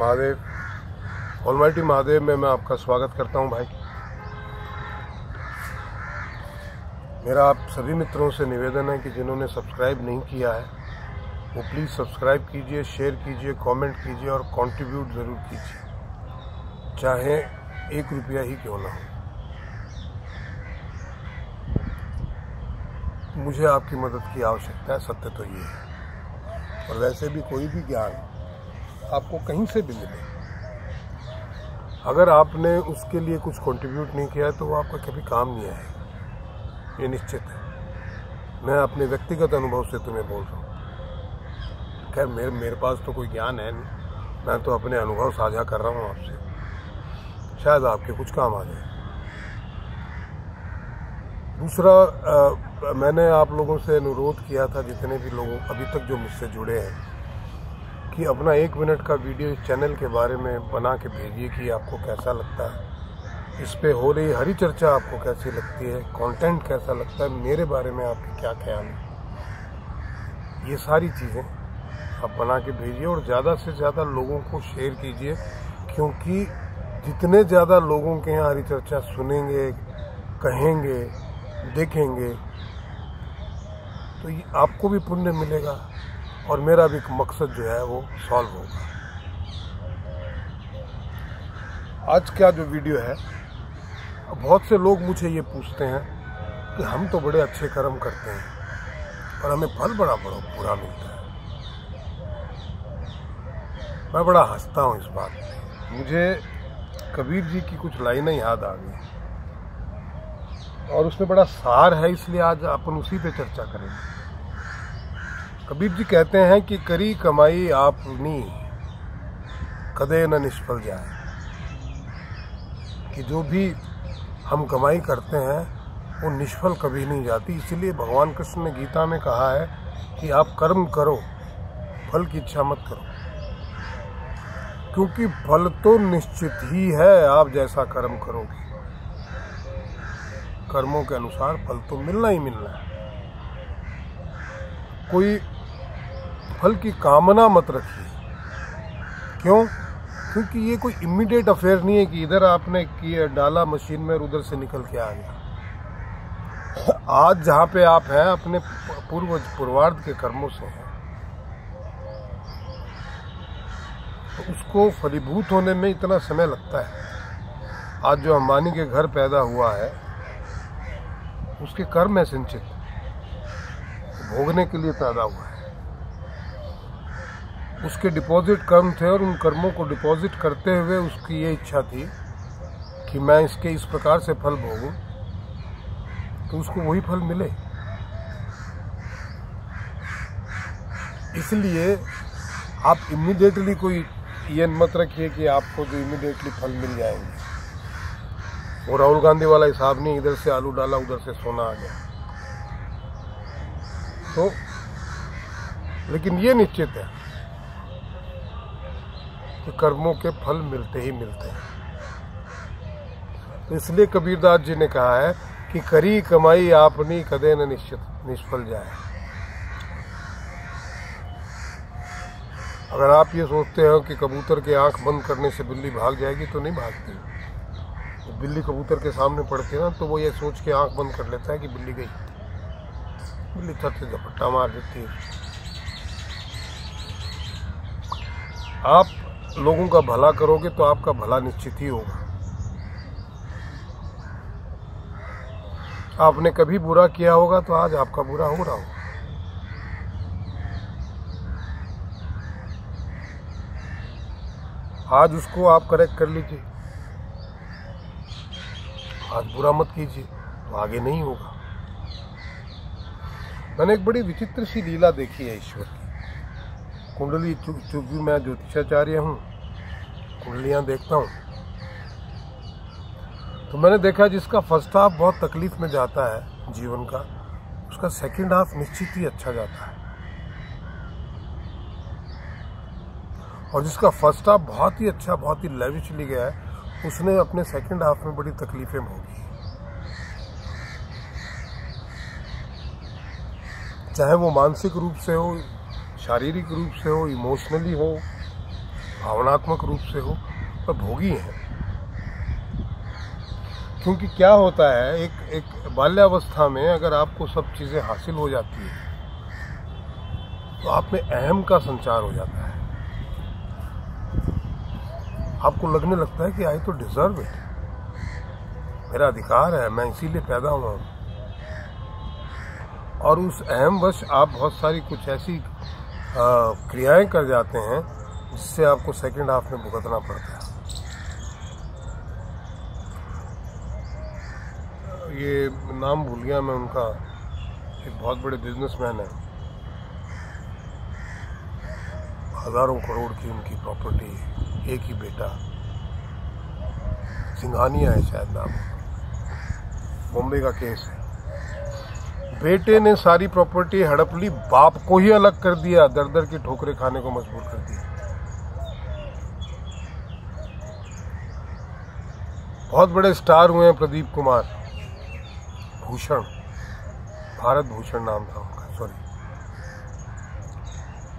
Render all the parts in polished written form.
Mahadev, almighty Mahadev में मैं आपका स्वागत करता हूं भाई। मेरा आप सभी मित्रों से निवेदन है कि जिन्होंने सब्सक्राइब नहीं किया है वो प्लीज़ सब्सक्राइब कीजिए, शेयर कीजिए, कमेंट कीजिए और कंट्रीब्यूट ज़रूर कीजिए, चाहे 1 रुपया ही क्यों ना हो। मुझे आपकी मदद की आवश्यकता है, सत्य तो ये है। और वैसे भी कोई भी ज्ञान आपको कहीं से भी मिले, अगर आपने उसके लिए कुछ कंट्रीब्यूट नहीं किया है तो वो आपका कभी काम नहीं आएगा, ये निश्चित है। मैं अपने व्यक्तिगत अनुभव से तुम्हें बोल रहा हूँ। खैर मेरे पास तो कोई ज्ञान है नहीं, मैं तो अपने अनुभव साझा कर रहा हूँ आपसे, शायद आपके कुछ काम आ जाए। दूसरा, मैंने आप लोगों से अनुरोध किया था, जितने भी लोग अभी तक जो मुझसे जुड़े हैं, कि अपना 1 मिनट का वीडियो इस चैनल के बारे में बना के भेजिए कि आपको कैसा लगता है, इस पे हो रही हरी चर्चा आपको कैसी लगती है, कंटेंट कैसा लगता है, मेरे बारे में आपके क्या ख्याल है। ये सारी चीज़ें आप बना के भेजिए और ज़्यादा से ज़्यादा लोगों को शेयर कीजिए, क्योंकि जितने ज़्यादा लोगों के यहाँ हरी चर्चा सुनेंगे, कहेंगे, देखेंगे तो ये आपको भी पुण्य मिलेगा और मेरा भी मकसद जो है वो सॉल्व होगा। आज का जो वीडियो है, बहुत से लोग मुझे ये पूछते हैं कि हम तो बड़े अच्छे कर्म करते हैं और हमें फल बड़ा बुरा मिलता है। मैं बड़ा हंसता हूँ इस बात पे। मुझे कबीर जी की कुछ लाइनें याद आ गई और उसमें बड़ा सार है, इसलिए आज अपन उसी पे चर्चा करेंगे। कबीर जी कहते हैं कि करी कमाई आपनी कदे न निष्फल जाए, कि जो भी हम कमाई करते हैं वो निष्फल कभी नहीं जाती। इसलिए भगवान कृष्ण ने गीता में कहा है कि आप कर्म करो, फल की इच्छा मत करो, क्योंकि फल तो निश्चित ही है। आप जैसा कर्म करोगे, कर्मों के अनुसार फल तो मिलना ही मिलना है। कोई फल की कामना मत रखिए। क्यों? क्योंकि ये कोई इमीडिएट अफेयर नहीं है कि इधर आपने किया डाला मशीन में और उधर से निकल के आ गया। आज जहाँ पे आप हैं अपने पूर्वार्ध के कर्मों से हैं, तो उसको फलीभूत होने में इतना समय लगता है। आज जो अंबानी के घर पैदा हुआ है उसके कर्म है सिंचित, भोगने के लिए पैदा हुआ है। उसके डिपॉजिट कर्म थे और उन कर्मों को डिपॉजिट करते हुए उसकी ये इच्छा थी कि मैं इसके इस प्रकार से फल भोगूं तो उसको वही फल मिले। इसलिए आप इमीडिएटली कोई ये मत रखिए कि आपको जो इमीडिएटली फल मिल जाएंगे। वो राहुल गांधी वाला हिसाब नहीं, इधर से आलू डाला उधर से सोना आ गया। तो लेकिन ये निश्चित है कि कर्मों के फल मिलते ही मिलते हैं। तो इसलिए कबीरदास जी ने कहा है कि करी कमाई आपनी कदे न निष्फल जाए। अगर आप ये सोचते हो कि कबूतर की आंख बंद करने से बिल्ली भाग जाएगी, तो नहीं भागती। बिल्ली कबूतर के सामने पड़ती है ना, तो वो ये सोच के आंख बंद कर लेता है कि बिल्ली गई। बिल्ली छत से झपट्टा मार देती है। आप लोगों का भला करोगे तो आपका भला निश्चित ही होगा। आपने कभी बुरा किया होगा तो आज आपका बुरा हो रहा होगा। आज उसको आप करेक्ट कर लीजिए, आज बुरा मत कीजिए तो आगे नहीं होगा। मैंने एक बड़ी विचित्र सी लीला देखी है ईश्वर की। कुंडली, चूंकि मैं ज्योतिषाचार्य हूँ, कुंडलियाँ देखता हूँ, तो मैंने देखा जिसका फर्स्ट हाफ बहुत तकलीफ में जाता है जीवन का, उसका सेकंड हाफ निश्चित ही अच्छा जाता है। और जिसका फर्स्ट हाफ बहुत ही अच्छा, बहुत ही लेविशली गया है, उसने अपने सेकंड हाफ में बड़ी तकलीफें भोगी। चाहे वो मानसिक रूप से हो, शारीरिक रूप से हो, इमोशनली हो, भावनात्मक रूप से हो, पर भोगी हैं। क्योंकि क्या होता है, एक बाल्यावस्था में अगर आपको सब चीज़ें हासिल हो जाती है तो आप में अहम का संचार हो जाता है। आपको लगने लगता है कि आई तो डिजर्व इट, मेरा अधिकार है, मैं इसीलिए पैदा हुआ हूँ। और उस अहमवश आप बहुत सारी कुछ ऐसी क्रियाएं कर जाते हैं जिससे आपको सेकंड हाफ में भुगतना पड़ता है। ये नाम भूल गया मैं उनका, एक बहुत बड़े बिजनेसमैन है, हजारों करोड़ की उनकी प्रॉपर्टी, एक ही बेटा, सिंघानिया है शायद नाम, बॉम्बे का केस है। बेटे ने सारी प्रॉपर्टी हड़प ली, बाप को ही अलग कर दिया, दर दर की ठोकरें खाने को मजबूर कर दिया। बहुत बड़े स्टार हुए हैं प्रदीप कुमार भूषण, भारत भूषण नाम था उनका, सॉरी।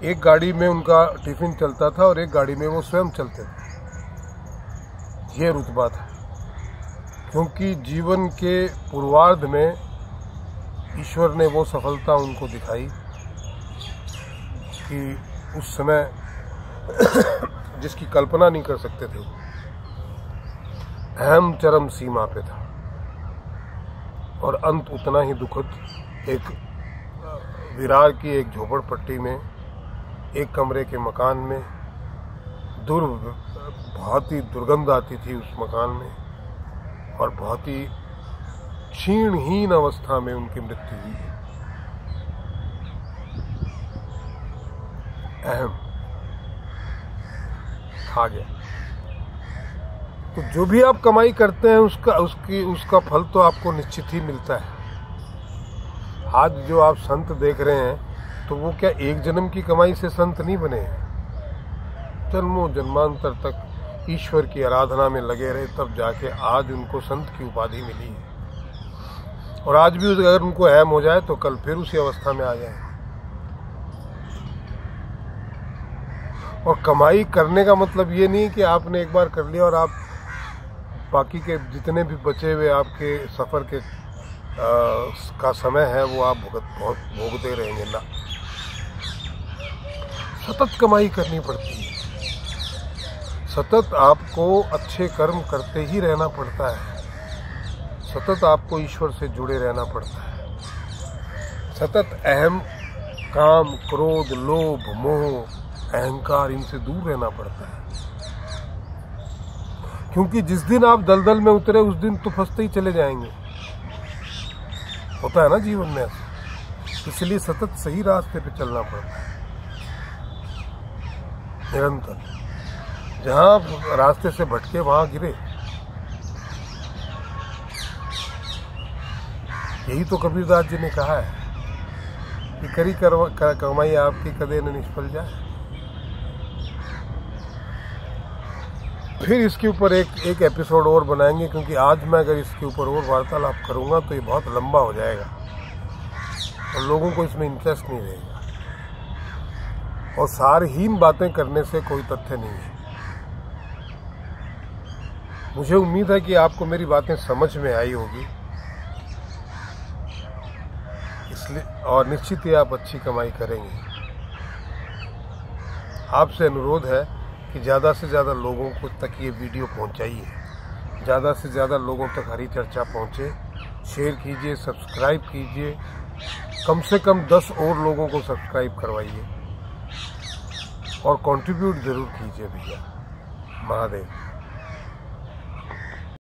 एक गाड़ी में उनका टिफिन चलता था और एक गाड़ी में वो स्वयं चलते थे। ये रुतबा था, क्योंकि जीवन के पूर्वार्ध में ईश्वर ने वो सफलता उनको दिखाई कि उस समय जिसकी कल्पना नहीं कर सकते थे, अहम चरम सीमा पे था। और अंत उतना ही दुखद, एक विरार की एक झोपड़पट्टी में, एक कमरे के मकान में, बहुत ही दुर्गंध आती थी उस मकान में, और बहुत ही क्षीणहीन अवस्था में उनकी मृत्यु हुई। अहम खा गया। तो जो भी आप कमाई करते हैं उसका फल तो आपको निश्चित ही मिलता है। आज जो आप संत देख रहे हैं तो वो क्या एक जन्म की कमाई से संत नहीं बने हैं, जन्मों जन्मांतर तक ईश्वर की आराधना में लगे रहे, तब जाके आज उनको संत की उपाधि मिली है। और आज भी अगर उनको अहम हो जाए तो कल फिर उसी अवस्था में आ जाए। और कमाई करने का मतलब ये नहीं कि आपने एक बार कर लिया और आप बाकी के जितने भी बचे हुए आपके सफर के का समय है वो आप भोगते रहेंगे ना। सतत कमाई करनी पड़ती है, सतत आपको अच्छे कर्म करते ही रहना पड़ता है, सतत आपको ईश्वर से जुड़े रहना पड़ता है, सतत अहम, काम, क्रोध, लोभ, मोह, अहंकार, इनसे दूर रहना पड़ता है। क्योंकि जिस दिन आप दलदल में उतरे उस दिन तो फंसते ही चले जाएंगे, होता है ना जीवन में ऐसा। इसलिए सतत सही रास्ते पे चलना पड़ता है, निरंतर। जहां रास्ते से भटके वहां गिरे। यही तो कबीरदास जी ने कहा है कि करी कमाई आपकी कदे न निष्फल जाए। फिर इसके ऊपर एक एपिसोड और बनाएंगे, क्योंकि आज मैं अगर इसके ऊपर और वार्तालाप करूंगा तो ये बहुत लंबा हो जाएगा और लोगों को इसमें इंटरेस्ट नहीं रहेगा। और सारहीन बातें करने से कोई तथ्य नहीं है। मुझे उम्मीद है कि आपको मेरी बातें समझ में आई होगी, इसलिए और निश्चित ही आप अच्छी कमाई करेंगे। आपसे अनुरोध है कि ज़्यादा से ज़्यादा लोगों को तक ये वीडियो पहुंचाइए, ज़्यादा से ज़्यादा लोगों तक हरी चर्चा पहुंचे। शेयर कीजिए, सब्सक्राइब कीजिए, कम से कम 10 और लोगों को सब्सक्राइब करवाइए और कंट्रीब्यूट जरूर कीजिए भैया। महादेव।